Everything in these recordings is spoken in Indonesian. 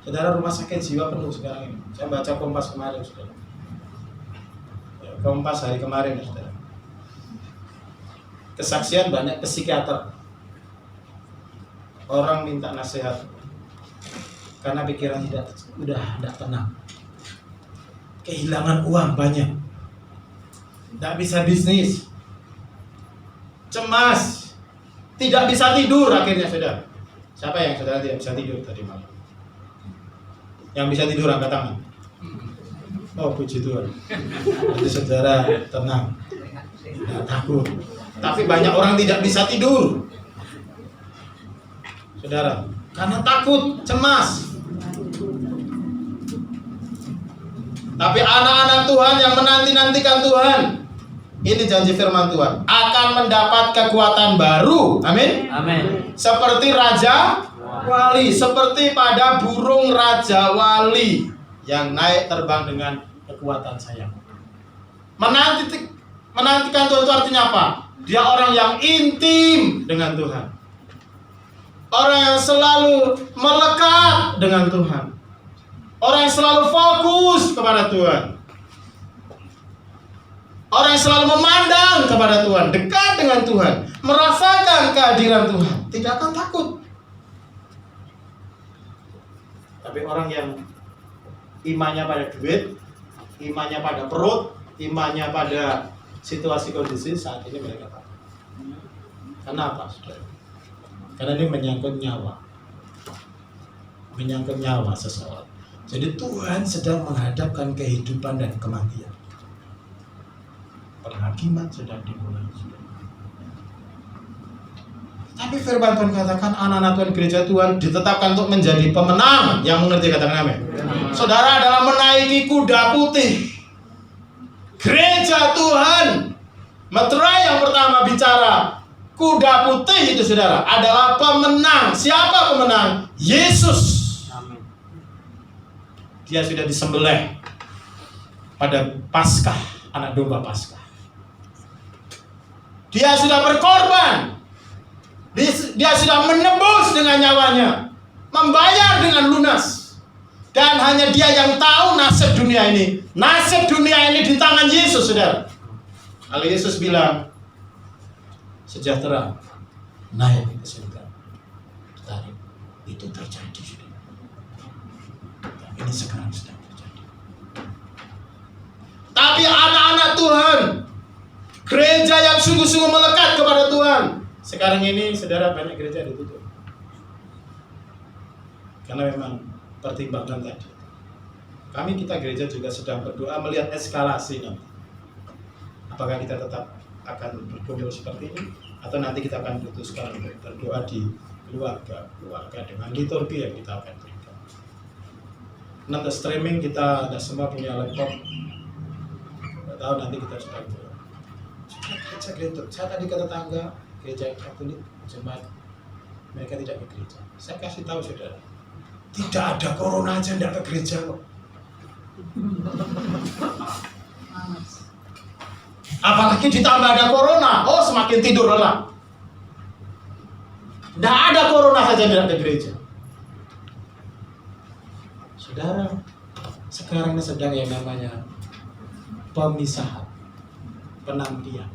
Saudara, rumah sakit jiwa penuh sekarang ini. Saya baca Kompas kemarin, saudara. Kompas hari kemarin, saudara. Kesaksian banyak psikiater. Orang minta nasihat karena pikiran udah tidak tenang. Kehilangan uang banyak. Tidak bisa bisnis. Cemas. Tidak bisa tidur akhirnya, saudara. Siapa yang saudara tidak bisa tidur tadi malam? Yang bisa tidur angkat tangan. Oh, puji Tuhan. Jadi saudara tenang, tidak takut. Tapi banyak orang tidak bisa tidur, saudara, karena takut, cemas. Tapi anak-anak Tuhan yang menanti-nantikan Tuhan, ini janji firman Tuhan, akan mendapat kekuatan baru. Amin. Amin. Seperti Raja Wali, seperti pada burung Raja Wali yang naik terbang dengan kekuatan sayap. Menantikan Tuhan itu artinya apa? Dia orang yang intim dengan Tuhan. Orang yang selalu melekat dengan Tuhan. Orang yang selalu fokus kepada Tuhan. Orang yang selalu memandang kepada Tuhan, dekat dengan Tuhan, merasakan kehadiran Tuhan, tidak akan takut. Tapi orang yang imannya pada duit, imannya pada perut, imannya pada situasi kondisi saat ini mereka takut. Kenapa, saudara? Karena ini menyangkut nyawa. Menyangkut nyawa seseorang. Jadi Tuhan sedang menghadapkan kehidupan dan kematian. Penghakiman sedang dimulai. Tapi firman Tuhan katakan anak-anak Tuhan gereja Tuhan ditetapkan untuk menjadi pemenang. Yang mengerti katakan amin. Saudara adalah menaiki kuda putih. Gereja Tuhan. Meterai yang pertama bicara kuda putih itu, saudara, adalah pemenang. Siapa pemenang? Yesus. Dia sudah disembelih pada Paskah, anak domba Paskah. Dia sudah berkorban. Dia sudah menebus dengan nyawanya, membayar dengan lunas. Dan hanya dia yang tahu nasib dunia ini. Nasib dunia ini di tangan Yesus, saudara. Lalu Yesus bilang, sejahtera, naik ke surga. Tarik. Itu terjadi, saudara. Ini sekarang sedang terjadi. Tapi anak-anak Tuhan, gereja yang sungguh-sungguh melekat kepada Tuhan, sekarang ini, saudara, banyak gereja ditutup. Karena memang pertimbangan tadi. Kita gereja juga sedang berdoa melihat eskalasi nanti. Apakah kita tetap akan berkumpul seperti ini, atau nanti kita akan putuskan untuk berdoa di keluarga dengan liturgi yang kita akan berikan. Nanti streaming kita ada semua punya laptop. Tidak tahu nanti kita sudah berdoa. Gereja. Saya tadi ke tetangga gereja Katolik jemaat, mereka tidak ke gereja. Saya kasih tahu, saudara, tidak ada corona aja tidak ke gereja kok. Apalagi ditambah ada corona, oh semakin tidur lelap. Tidak ada corona saja tidak ke gereja. Saudara, sekarang ini sedang yang namanya pemisahan, penantian.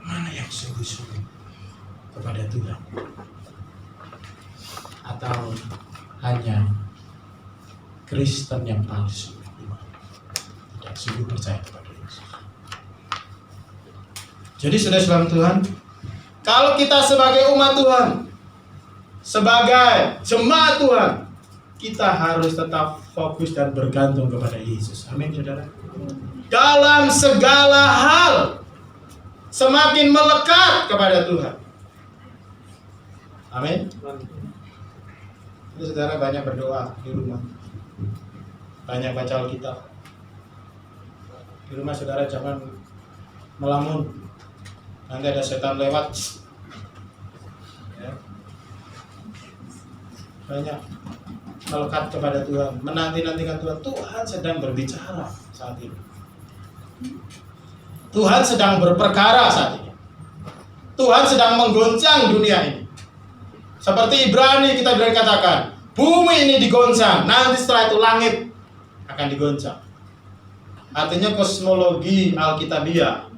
Mana yang sungguh-sungguh kepada Tuhan? Atau hanya Kristen yang palsu, tidak sungguh percaya kepada Yesus. Jadi saudara-saudara Tuhan, kalau kita sebagai umat Tuhan, sebagai jemaat Tuhan, kita harus tetap fokus dan bergantung kepada Yesus. Amin, saudara. Dalam segala hal, semakin melekat kepada Tuhan. Amin. Jadi saudara banyak berdoa di rumah, banyak baca Alkitab. Di rumah saudara jangan melamun, nanti ada setan lewat. Ya. Banyak melekat kepada Tuhan, menanti-nantikan Tuhan. Tuhan sedang berbicara saat ini. Tuhan sedang berperkara saat ini. Tuhan sedang menggoncang dunia ini. Seperti Ibrani kita katakan, Bumi ini digoncang, nanti setelah itu langit akan digoncang. Artinya kosmologi Alkitabiah,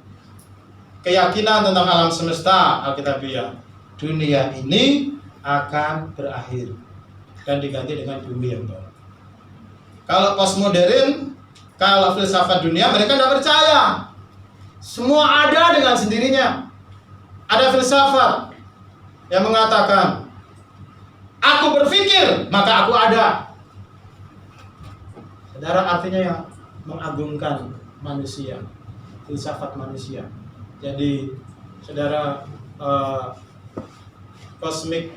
keyakinan tentang alam semesta Alkitabiah, dunia ini akan berakhir dan diganti dengan bumi yang baru. Kalau postmodern, kalau filsafat dunia, mereka tidak percaya. Semua ada dengan sendirinya. Ada filsafat yang mengatakan, aku berpikir, maka aku ada. Saudara, artinya yang mengagungkan manusia, filsafat manusia. Jadi, saudara, kosmik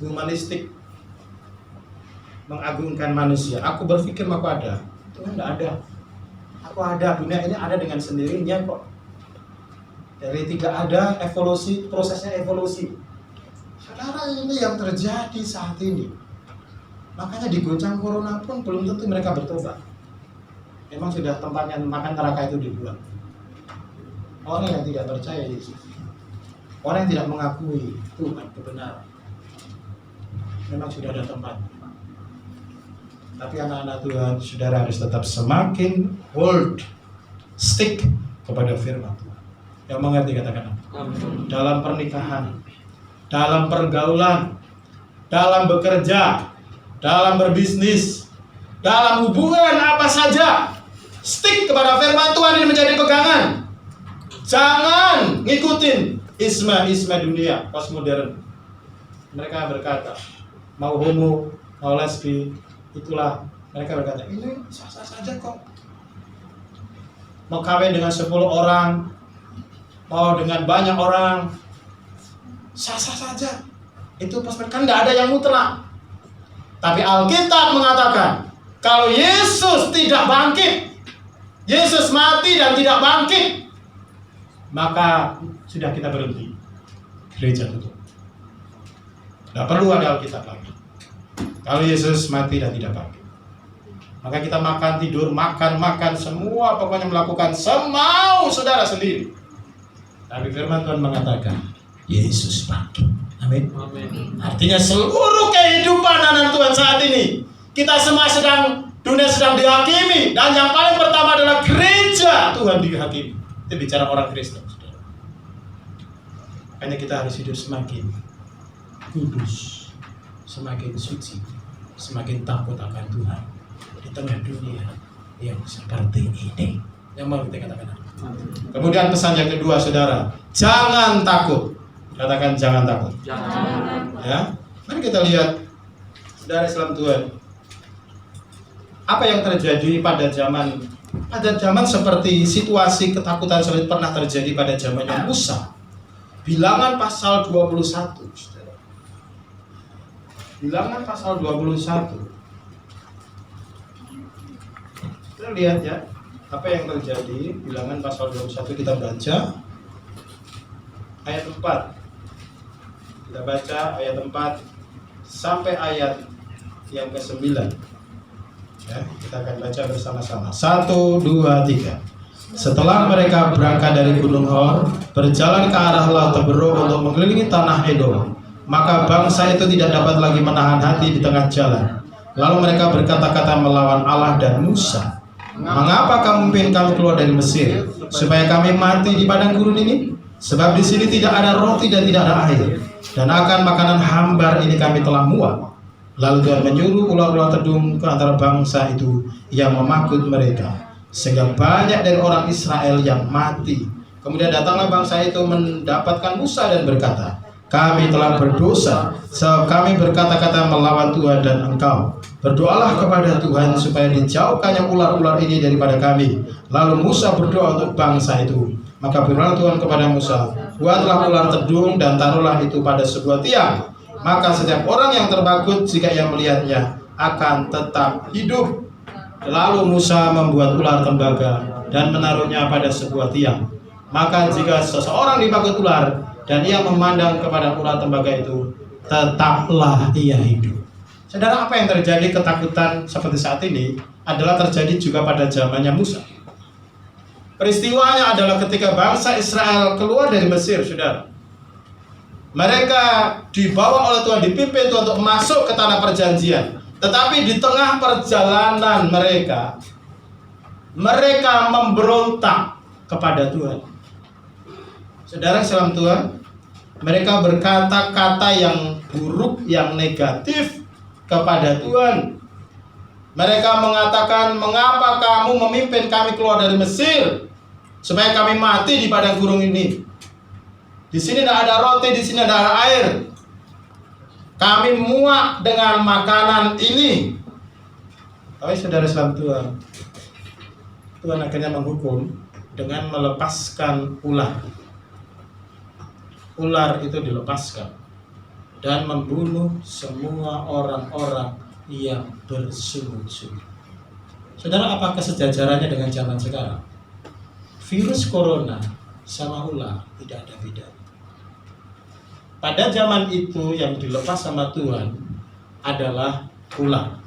humanistik mengagungkan manusia. Aku berpikir maka ada. Itu kan tidak ada. Aku ada, dunia ini ada dengan sendirinya kok. Dari tidak ada, evolusi, prosesnya evolusi. Saudara, ini yang terjadi saat ini. Makanya digoncang corona pun belum tentu mereka bertobat. Memang sudah tempatnya makan neraka itu dibuat. Orang yang tidak percaya Yesus, orang yang tidak mengakui Tuhan kebenaran, memang sudah ada tempat. Tapi anak-anak Tuhan, saudara harus tetap semakin stick kepada firman Tuhan. Yang mengerti katakan apa? Dalam pernikahan, dalam pergaulan, dalam bekerja, dalam berbisnis, dalam hubungan apa saja, stick kepada firman Tuhan ini menjadi pegangan. Jangan ngikutin isma dunia, postmodern. Mereka berkata, mau homo, mau lesbi, itulah mereka berkata, ini sah-sah saja kok. Mau kawin dengan 10 orang, mau dengan banyak orang, sah-sah saja. Itu postmodern, kan tidak ada yang mutlak. Tapi Alkitab mengatakan, kalau Yesus tidak bangkit, Yesus mati dan tidak bangkit, maka sudah kita berhenti. Gereja tutup. Tidak perlu ada Alkitab lagi. Kalau Yesus mati dan tidak bangkit, maka kita makan, tidur, makan, semua pokoknya melakukan semau saudara sendiri. Tapi firman Tuhan mengatakan, Yesus bangkit. Amin. Artinya seluruh kehidupan anak Tuhan saat ini, kita semua dunia sedang dihakimi, dan yang paling pertama adalah gereja Tuhan dihakimi. Itu bicara orang Kristen. Makanya kita harus hidup semakin kudus, semakin suci, semakin takut akan Tuhan di tengah dunia yang seperti ini. Yang mau kita katakan. Kemudian pesan yang kedua, saudara, jangan takut. Katakan jangan takut. Jangan. Ya, mari kita lihat, saudara Islam Tuhan, apa yang terjadi pada zaman seperti situasi ketakutan seperti pernah terjadi pada zamannya Musa. Bilangan pasal 21. Saudara. Bilangan pasal 21. Kita lihat ya, apa yang terjadi. Bilangan pasal 21 kita baca ayat 4. Kita baca ayat 4 sampai ayat yang ke-9. Ya, kita akan baca bersama-sama. 1, 2, 3. Setelah mereka berangkat dari Gunung Hor, berjalan ke arah Laut Teberau untuk mengelilingi tanah Edom, maka bangsa itu tidak dapat lagi menahan hati di tengah jalan. Lalu mereka berkata-kata melawan Allah dan Musa, mengapa kamu ingin kami keluar dari Mesir, supaya kami mati di padang gurun ini? Sebab di sini tidak ada roti dan tidak ada air, dan akan makanan hambar ini kami telah muak. Lalu Tuhan menyuruh ular-ular tedung ke antara bangsa itu yang memakut mereka, sehingga banyak dari orang Israel yang mati. Kemudian datanglah bangsa itu mendapatkan Musa dan berkata, kami telah berdosa, sebab kami berkata-kata melawan Tuhan dan engkau. Berdoalah kepada Tuhan supaya dijauhkannya ular-ular ini daripada kami. Lalu Musa berdoa untuk bangsa itu. Maka firman Tuhan kepada Musa, buatlah ular tedung dan taruhlah itu pada sebuah tiang. Maka setiap orang yang terbagut jika ia melihatnya akan tetap hidup. Lalu Musa membuat ular tembaga dan menaruhnya pada sebuah tiang. Maka jika seseorang dibagut ular dan ia memandang kepada ular tembaga itu, tetaplah ia hidup. Saudara, apa yang terjadi ketakutan seperti saat ini adalah terjadi juga pada zamannya Musa. Peristiwanya adalah ketika bangsa Israel keluar dari Mesir, saudara. Mereka dibawa oleh Tuhan, dipimpin Tuhan untuk masuk ke tanah perjanjian. Tetapi di tengah perjalanan mereka memberontak kepada Tuhan. Saudara salam Tuhan, mereka berkata-kata yang buruk, yang negatif kepada Tuhan. Mereka mengatakan, mengapa kamu memimpin kami keluar dari Mesir, supaya kami mati di padang gurun ini. Di sini tidak ada roti, di sini tidak ada air. Kami muak dengan makanan ini. Tapi saudara salam Tuhan, Tuhan akhirnya menghukum dengan melepaskan ular. Ular itu dilepaskan dan membunuh semua orang-orang yang bersungut-sungut. Saudara, apakah sejajarannya dengan zaman sekarang? Virus corona sama ular tidak ada beda. Pada zaman itu yang dilepas sama Tuhan adalah ular.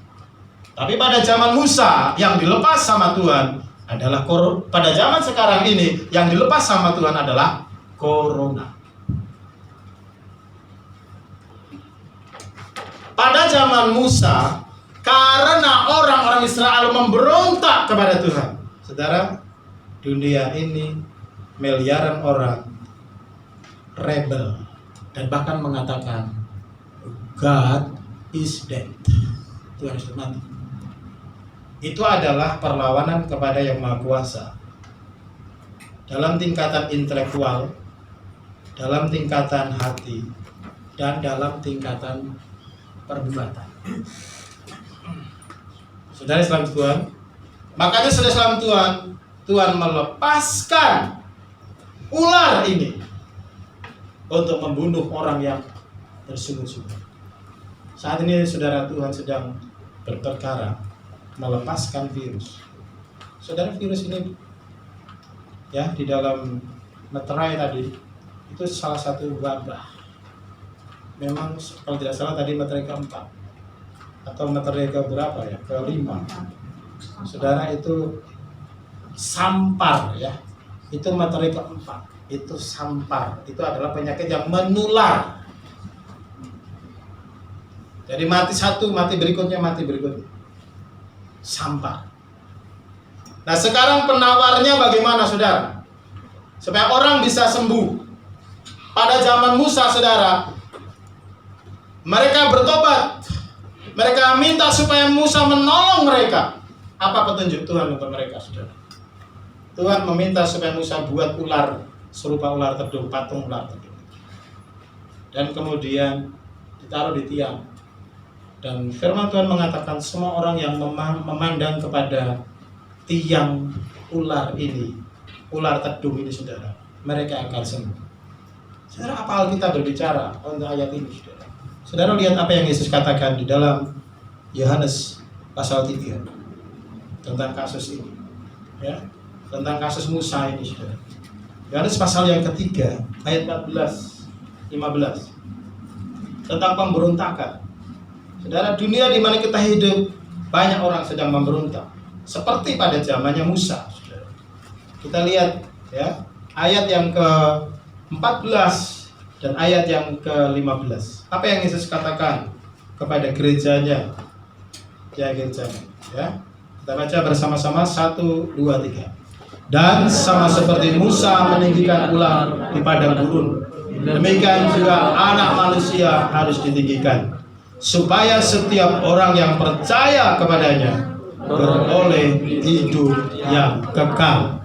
Tapi pada zaman Musa yang dilepas sama Tuhan adalah pada zaman sekarang ini yang dilepas sama Tuhan adalah corona. Pada zaman Musa, karena orang-orang Israel memberontak kepada Tuhan. Saudara, dunia ini miliaran orang rebel dan bahkan mengatakan God is dead. Tuhan sudah mati. Itu adalah perlawanan kepada Yang Maha Kuasa. Dalam tingkatan intelektual, dalam tingkatan hati, dan dalam tingkatan perbuatan. Saudara salam Tuhan, makanya saudara salam Tuhan, Tuhan melepaskan ular ini untuk membunuh orang yang bersungut-sungut. Saat ini saudara, Tuhan sedang berperkara melepaskan virus. Saudara, virus ini ya di dalam meterai tadi itu salah satu wabah. Memang kalau tidak salah tadi materai keempat atau materai ke berapa ya, kelima. Saudara, itu sampar ya, itu materai keempat, itu sampar, itu adalah penyakit yang menular. Jadi mati satu, mati berikutnya, sampar. Nah sekarang penawarnya bagaimana saudara? Supaya orang bisa sembuh. Pada zaman Musa saudara, mereka bertobat. Mereka minta supaya Musa menolong mereka. Apa petunjuk Tuhan untuk mereka, saudara? Tuhan meminta supaya Musa buat ular serupa ular tedung, patung ular tedung. Dan kemudian ditaruh di tiang. Dan firman Tuhan mengatakan semua orang yang memandang kepada tiang ular ini, ular tedung ini, saudara, mereka akan sembuh. Saudara, apa Alkitab berbicara untuk ayat ini, saudara? Saudara lihat apa yang Yesus katakan di dalam Yohanes pasal 3 tentang kasus ini, ya, tentang kasus Musa ini, saudara. Yohanes pasal yang ketiga ayat 14-15 tentang pemberontakan. Saudara, dunia di mana kita hidup banyak orang sedang memberontak seperti pada zamannya Musa, saudara. Kita lihat ya ayat yang ke-14 dan ayat yang ke-15. Apa yang Yesus katakan kepada gerejanya? Ya, gerejanya. Ya. Kita baca bersama-sama 1, 2, 3. Dan sama seperti Musa meninggikan ular di padang gurun, demikian juga Anak Manusia harus ditinggikan, supaya setiap orang yang percaya kepadanya beroleh hidup yang kekal.